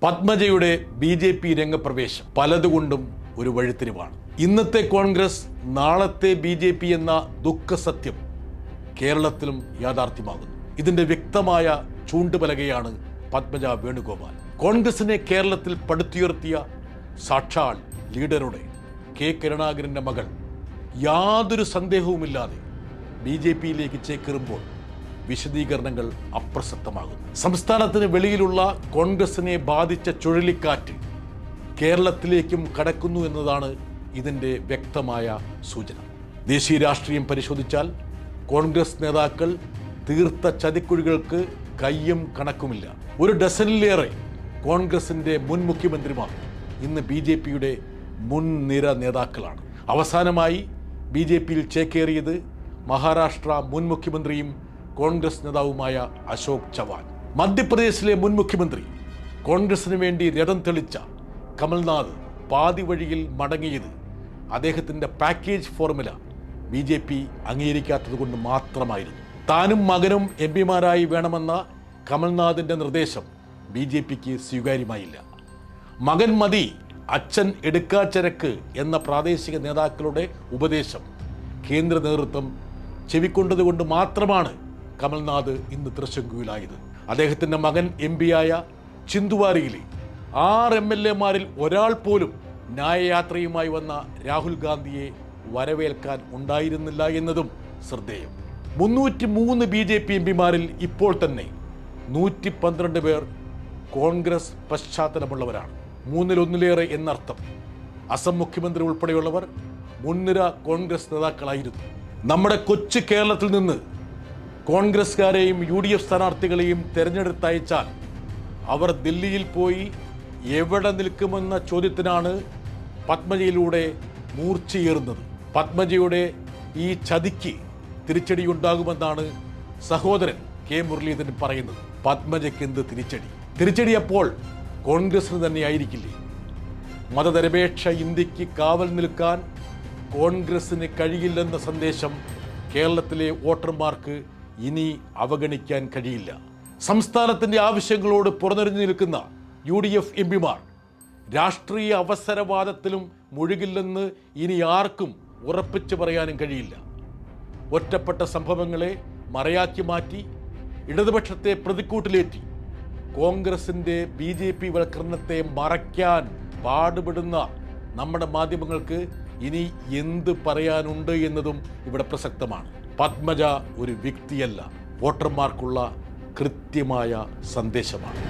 പത്മജയുടെ BJP രംഗപ്രവേശം പലതുകൊണ്ടും ഒരു വഴിത്തിരിവാണ്. ഇന്നത്തെ കോൺഗ്രസ് നാളത്തെ BJP എന്ന ദുഃഖസത്യം കേരളത്തിലും യാഥാർത്ഥ്യമാകുന്നു. ഇതിന്റെ വ്യക്തമായ ചൂണ്ടുപലകയാണ് പത്മജ വേണുഗോപാൽ. കോൺഗ്രസിനെ കേരളത്തിൽ പടുത്തുയർത്തിയ സാക്ഷാൽ ലീഡറുടെ കെ കരുണാകരന്റെ മകൾ യാതൊരു സന്ദേഹവുമില്ലാതെ BJPയിലേക്ക് ചേക്കേറുമ്പോൾ വിശദീകരണങ്ങൾ അപ്രസക്തമാകുന്നു. സംസ്ഥാനത്തിന് വെളിയിലുള്ള കോൺഗ്രസിനെ ബാധിച്ച ചുഴലിക്കാറ്റ് കേരളത്തിലേക്കും കടക്കുന്നു എന്നതാണ് ഇതിൻ്റെ വ്യക്തമായ സൂചന. ദേശീയ രാഷ്ട്രീയം പരിശോധിച്ചാൽ കോൺഗ്രസ് നേതാക്കൾ തീർത്ത ചതിക്കുഴികൾക്ക് കയ്യും കണക്കുമില്ല. ഒരു ഡസനിലേറെ കോൺഗ്രസിൻ്റെ മുൻ മുഖ്യമന്ത്രിമാർ ഇന്ന് BJPയുടെ മുൻനിര നേതാക്കളാണ്. അവസാനമായി BJPയിൽ ചേക്കേറിയത് മഹാരാഷ്ട്ര മുൻ മുഖ്യമന്ത്രിയും കോൺഗ്രസ് നേതാവുമായ അശോക് ചവാൻ. മധ്യപ്രദേശിലെ മുൻ മുഖ്യമന്ത്രി, കോൺഗ്രസിന് വേണ്ടി രഥം തെളിച്ച കമൽനാഥ് പാതി വഴിയിൽ മടങ്ങിയത് അദ്ദേഹത്തിൻ്റെ പാക്കേജ് ഫോർമുല BJP അംഗീകരിക്കാത്തത് കൊണ്ട് മാത്രമായിരുന്നു. താനും മകനും MP-മാരായി വേണമെന്ന കമൽനാഥിൻ്റെ നിർദ്ദേശം BJPക്ക് സ്വീകാര്യമായില്ല. മകൻ മതി, അച്ഛൻ എടുക്കാച്ചരക്ക് എന്ന പ്രാദേശിക നേതാക്കളുടെ ഉപദേശം കേന്ദ്ര നേതൃത്വം ചെവിക്കൊണ്ടതുകൊണ്ട് മാത്രമാണ് കമൽനാഥ് ഇന്ന് തൃശങ്കുവിലായത്. അദ്ദേഹത്തിൻ്റെ മകൻ MP-യായ ചിന്തുവാരിയിലെ 6 MLA-മാരിൽ ഒരാൾ പോലും ന്യായയാത്രയുമായി വന്ന രാഹുൽ ഗാന്ധിയെ വരവേൽക്കാൻ ഉണ്ടായിരുന്നില്ല എന്നതും ശ്രദ്ധേയം. 303 BJP MP-മാരിൽ ഇപ്പോൾ തന്നെ 112 പേർ കോൺഗ്രസ് പശ്ചാത്തലമുള്ളവരാണ്. 1/3 എന്നർത്ഥം. അസം മുഖ്യമന്ത്രി ഉൾപ്പെടെയുള്ളവർ മുൻനിര കോൺഗ്രസ് നേതാക്കളായിരുന്നു. നമ്മുടെ കൊച്ചു കേരളത്തിൽ നിന്ന് കോൺഗ്രസ്സുകാരെയും UDF സ്ഥാനാർത്ഥികളെയും തിരഞ്ഞെടുത്തയച്ചാൽ അവർ ദില്ലിയിൽ പോയി എവിടെ നിൽക്കുമെന്ന ചോദ്യത്തിനാണ് പത്മജയിലൂടെ മൂർച്ചയേറുന്നത്. പത്മജയുടെ ഈ ചതിക്ക് തിരിച്ചടിയുണ്ടാകുമെന്നാണ് സഹോദരൻ K മുരളീധരൻ പറയുന്നത്. പത്മജയ്ക്ക് എന്ത് തിരിച്ചടി? തിരിച്ചടി അപ്പോൾ കോൺഗ്രസിന് തന്നെയായിരിക്കില്ലേ? മതനിരപേക്ഷ ഇന്ത്യക്ക് കാവൽ നിൽക്കാൻ കോൺഗ്രസിന് കഴിയില്ലെന്ന സന്ദേശം കേരളത്തിലെ വോട്ടർമാർക്ക് ഇനി അവഗണിക്കാൻ കഴിയില്ല. സംസ്ഥാനത്തിൻ്റെ ആവശ്യങ്ങളോട് പുറനിറഞ്ഞു നിൽക്കുന്ന UDF MP-മാർ രാഷ്ട്രീയ അവസരവാദത്തിലും മുഴുകില്ലെന്ന് ഇനി ആർക്കും ഉറപ്പിച്ചു പറയാനും കഴിയില്ല. ഒറ്റപ്പെട്ട സംഭവങ്ങളെ മറയാക്കി മാറ്റി ഇടതുപക്ഷത്തെ പ്രതിക്കൂട്ടിലേറ്റി കോൺഗ്രസിൻ്റെ BJP വൽക്കരണത്തെ മറയ്ക്കാൻ പാടുപെടുന്ന നമ്മുടെ മാധ്യമങ്ങൾക്ക് ഇനി എന്ത് പറയാനുണ്ട് എന്നതും ഇവിടെ പ്രസക്തമാണ്. പത്മജ ഒരു വ്യക്തിയല്ല, വോട്ടർമാർക്കുള്ള കൃത്യമായ സന്ദേശമാണ്.